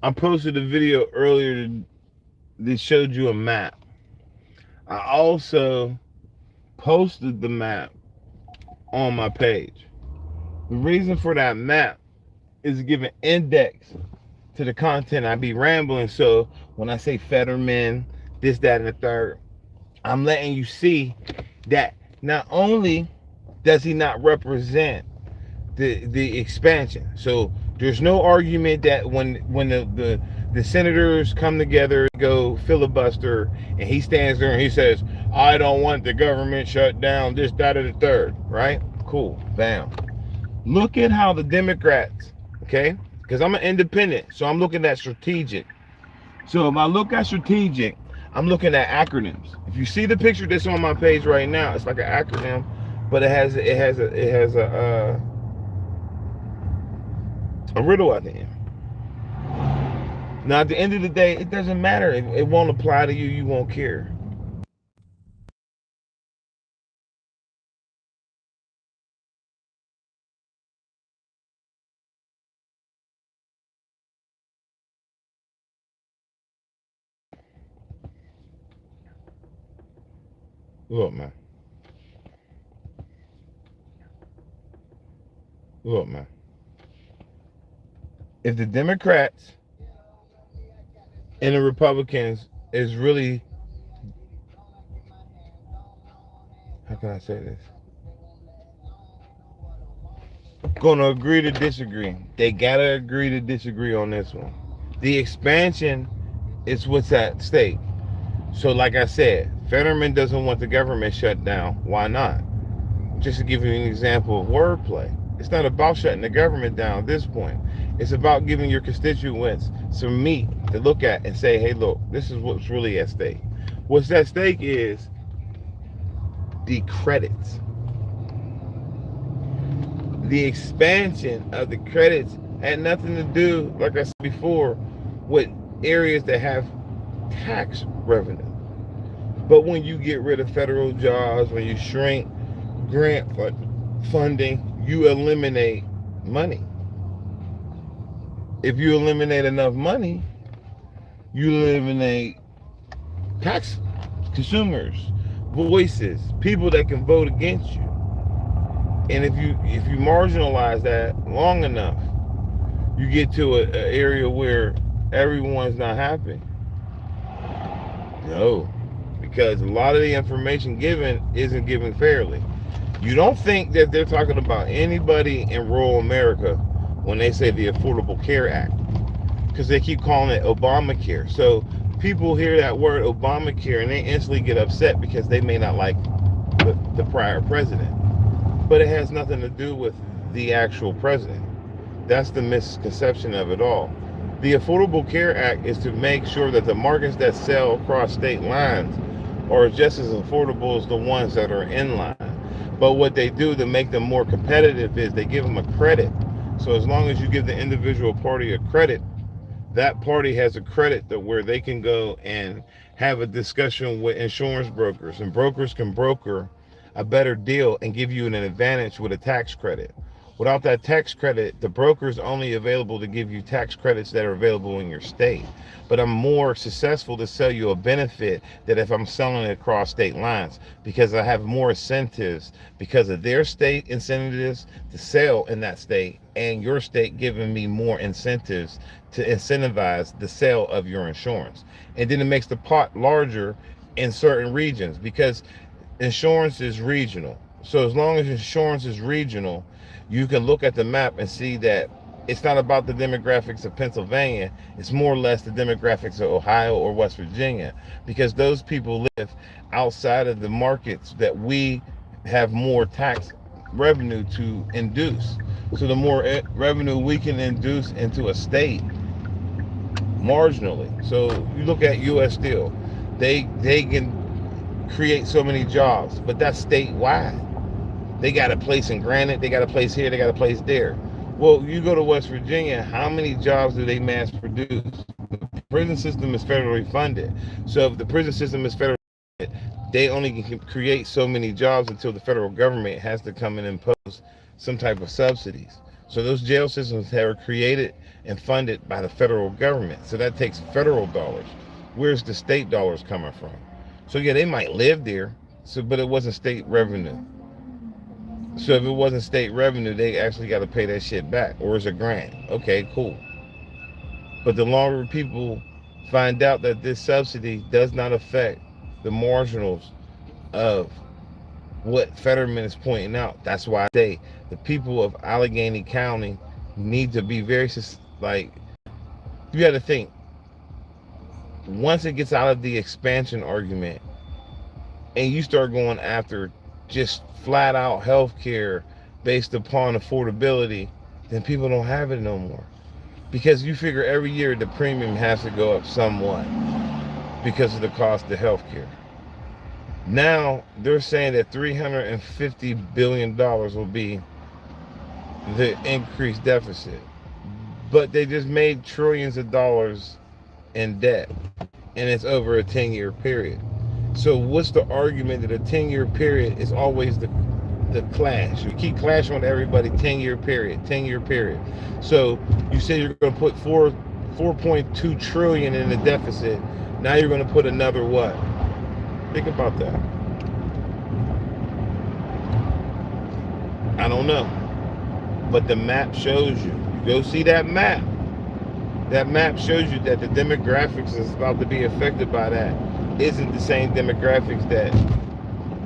I posted a video earlier that showed you a map. I also posted the map on my page. The reason for that map is to give an index to the content. I be rambling, so when I say Fetterman, this, that, and the third, I'm letting you see that not only does he not represent the expansion. So there's no argument that when the senators come together, go filibuster, and he stands there and he says, "I don't want the government shut down. This, that, or the third." Right? Cool. Bam. Look at how the Democrats, okay? Because I'm an independent, so I'm looking at strategic. So if I look at strategic, I'm looking at acronyms. If you see the picture that's on my page right now, it's like an acronym, but it has a riddle at the end. Now, at the end of the day, it doesn't matter. It won't apply to you. You won't care. Look, man. Look, man. If the Democrats and the Republicans is really, how can I say this? Gonna agree to disagree. They gotta agree to disagree on this one. The expansion is what's at stake. So, like I said, Fetterman doesn't want the government shut down. Why not? Just to give you an example of wordplay, it's not about shutting the government down at this point. It's about giving your constituents some meat to look at and say, hey, look, this is what's really at stake. What's at stake is the credits. The expansion of the credits had nothing to do, like I said before, with areas that have tax revenue. But when you get rid of federal jobs, when you shrink grant funding, you eliminate money. If you eliminate enough money, you eliminate tax consumers, voices, people that can vote against you. And if you marginalize that long enough, you get to an area where everyone's not happy. No, because a lot of the information given isn't given fairly. You don't think that they're talking about anybody in rural America when they say the Affordable Care Act, because they keep calling it Obamacare. So people hear that word Obamacare and they instantly get upset because they may not like the prior president. But it has nothing to do with the actual president. That's the misconception of it all. The Affordable Care Act is to make sure that the markets that sell across state lines are just as affordable as the ones that are in line. But what they do to make them more competitive is they give them a credit. So as long as you give the individual party a credit, that party has a credit that where they can go and have a discussion with insurance brokers, and brokers can broker a better deal and give you an advantage with a tax credit. Without that tax credit, the broker is only available to give you tax credits that are available in your state. But I'm more successful to sell you a benefit that if I'm selling it across state lines, because I have more incentives because of their state incentives to sell in that state, and your state giving me more incentives to incentivize the sale of your insurance. And then it makes the pot larger in certain regions because insurance is regional. So as long as insurance is regional, you can look at the map and see that it's not about the demographics of Pennsylvania. It's more or less the demographics of Ohio or West Virginia, because those people live outside of the markets that we have more tax revenue to induce. So the more revenue we can induce into a state marginally. So you look at U.S. Steel, they can create so many jobs, but that's statewide. They got a place in Granite, they got a place here, they got a place there. Well, you go to West Virginia, how many jobs do they mass produce? The prison system is federally funded. So if the prison system is federally funded, they only can create so many jobs until the federal government has to come and impose some type of subsidies. So those jail systems that were created and funded by the federal government. So that takes federal dollars. Where's the state dollars coming from? So yeah, they might live there, but it wasn't state revenue. So if it wasn't state revenue, they actually got to pay that shit back, or it's a grant. Okay, cool. But the longer people find out that this subsidy does not affect the marginals of what Fetterman is pointing out, that's why I say the people of Allegheny County need to be very, like, you got to think, once it gets out of the expansion argument and you start going after just flat out health care based upon affordability, then people don't have it no more. Because you figure every year the premium has to go up somewhat because of the cost of health care. Now they're saying that $350 billion will be the increased deficit. But they just made trillions of dollars in debt, and it's over a 10-year period. So what's the argument that a 10-year period is always the clash? You keep clashing with everybody, 10-year period. So you say you're going to put 4.2 trillion in the deficit. Now you're going to put another what? Think about that. I don't know. But the map shows you. Go see that map. That map shows you that the demographics is about to be affected by that isn't the same demographics that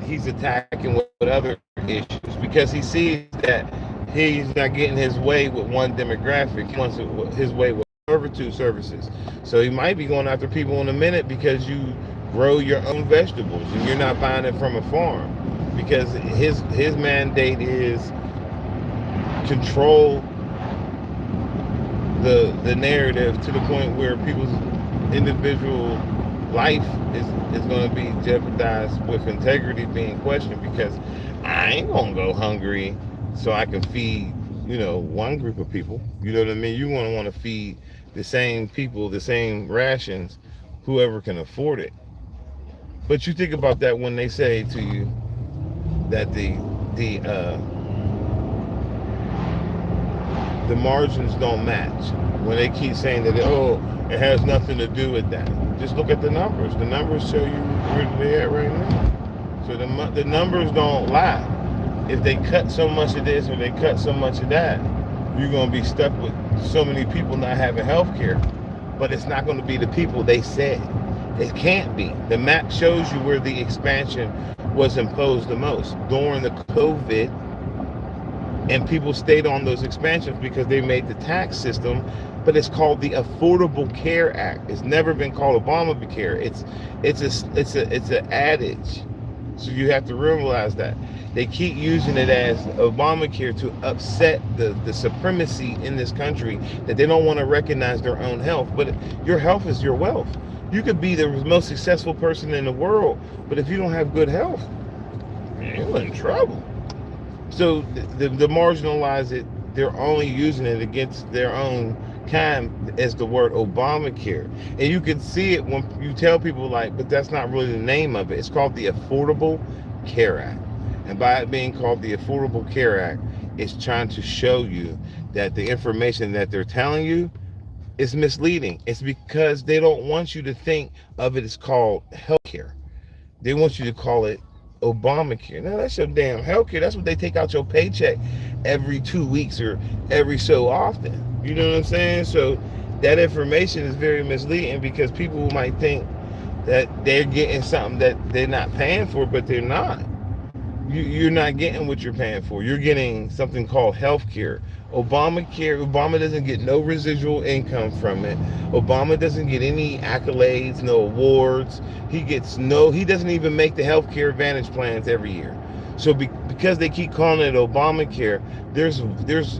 he's attacking with other issues, because he sees that he's not getting his way with one demographic. He wants his way with services. So he might be going after people in a minute because you grow your own vegetables and you're not buying it from a farm, because his mandate is control the narrative to the point where people's individual life is going to be jeopardized with integrity being questioned, because I ain't going to go hungry so I can feed, one group of people. You know what I mean? You want to feed the same people, the same rations, whoever can afford it. But you think about that when they say to you that the margins don't match, when they keep saying that it has nothing to do with that. Just look at the numbers. The numbers show you where they're at right now. So the numbers don't lie. If they cut so much of this or they cut so much of that, you're going to be stuck with so many people not having health care. But it's not going to be the people they said. It can't be. The map shows you where the expansion was imposed the most during the COVID, and people stayed on those expansions because they made the tax system. But it's called the Affordable Care Act. It's never been called Obamacare. It's an adage. So you have to realize that they keep using it as Obamacare to upset the supremacy in this country, that they don't want to recognize their own health. But your health is your wealth. You could be the most successful person in the world, but if you don't have good health, you're in trouble. So the marginalize it, they're only using it against their own kind as the word Obamacare. And you can see it when you tell people, like, but that's not really the name of it. It's called the Affordable Care Act. And by it being called the Affordable Care Act, it's trying to show you that the information that they're telling you is misleading. It's because they don't want you to think of it as called healthcare. They want you to call it Obamacare. Now that's your damn healthcare. That's what they take out your paycheck every 2 weeks or every so often. You know what I'm saying? So that information is very misleading, because people might think that they're getting something that they're not paying for, but they're not. You're not getting what you're paying for. You're getting something called healthcare. Obama doesn't get no residual income from it. Obama doesn't get any accolades, no awards. He doesn't even make the healthcare advantage plans every year. So because they keep calling it Obamacare, there's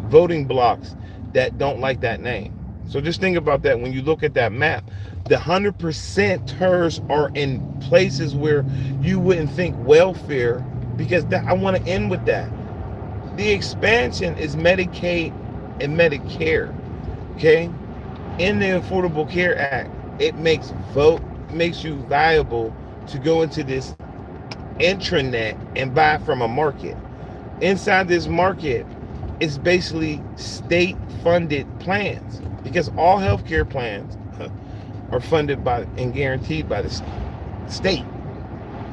voting blocks that don't like that name. So just think about that when you look at that map. The 100%ers are in places where you wouldn't think welfare, because I want to end with that. The expansion is Medicaid and Medicare, okay? In the Affordable Care Act, it makes you viable to go into this intranet and buy from a market. Inside this market, it's basically state-funded plans. because all healthcare plans are funded by and guaranteed by the state.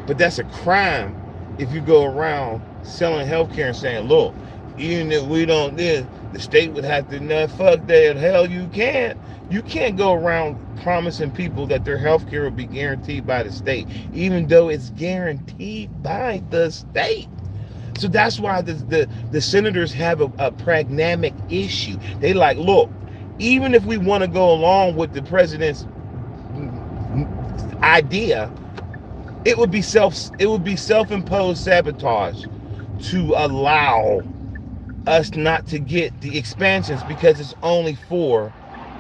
But that's a crime if you go around selling healthcare and saying, look, even if we don't this, the state would have to, no, fuck that, hell you can't. You can't go around promising people that their healthcare will be guaranteed by the state, even though it's guaranteed by the state. So that's why the senators have a pragmatic issue. They like, look, even if we want to go along with the president's idea, it would be self-imposed sabotage to allow us not to get the expansions because it's only for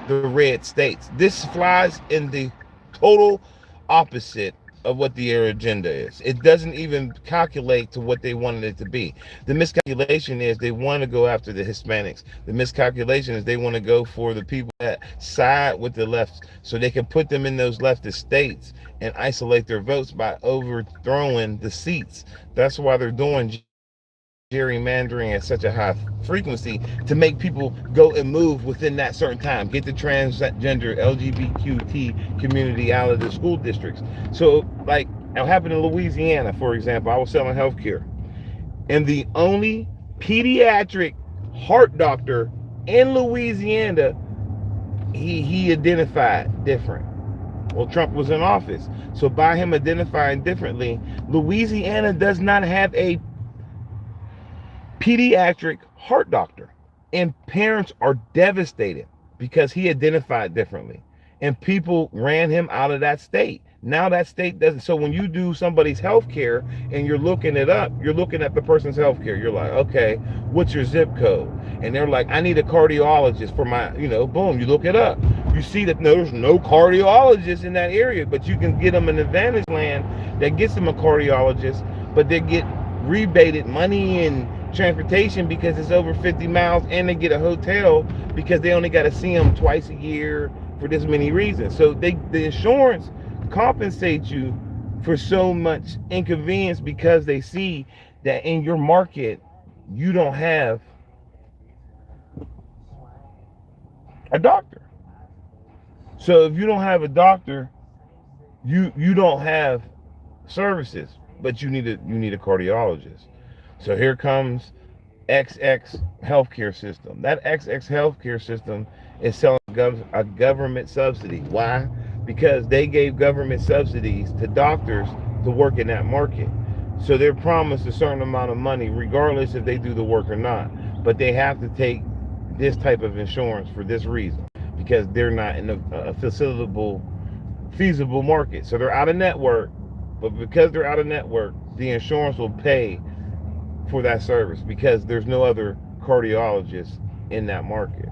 the red states. This flies in the total opposite of what their agenda is. It doesn't even calculate to what they wanted it to be. The miscalculation is they want to go after the Hispanics. The miscalculation is they want to go for the people that side with the left so they can put them in those leftist states and isolate their votes by overthrowing the seats. That's why they're doing gerrymandering at such a high frequency, to make people go and move within that certain time, get the transgender LGBTQ community out of the school districts. So like it happened in Louisiana, for example. I was selling healthcare, and the only pediatric heart doctor in Louisiana, he identified different. Well, Trump was in office, so by him identifying differently, Louisiana does not have a pediatric heart doctor, and parents are devastated because he identified differently, and people ran him out of that state. Now that state doesn't. So when you do somebody's health care and you're looking it up, you're looking at the person's health care, you're like, okay, what's your zip code? And they're like, I need a cardiologist for my, boom, you look it up, you see that there's no cardiologist in that area, but you can get them an advantage land that gets them a cardiologist, but they get rebated money and transportation because it's over 50 miles, and they get a hotel because they only got to see them twice a year for this many reasons. So the insurance compensates you for so much inconvenience because they see that in your market you don't have a doctor. So if you don't have a doctor, you don't have services, but you need a cardiologist. So here comes XX healthcare system. That XX healthcare system is selling a government subsidy. Why? Because they gave government subsidies to doctors to work in that market. So they're promised a certain amount of money, regardless if they do the work or not. But they have to take this type of insurance for this reason, because they're not in a feasible market. So they're out of network, but because they're out of network, the insurance will pay for that service because there's no other cardiologist in that market.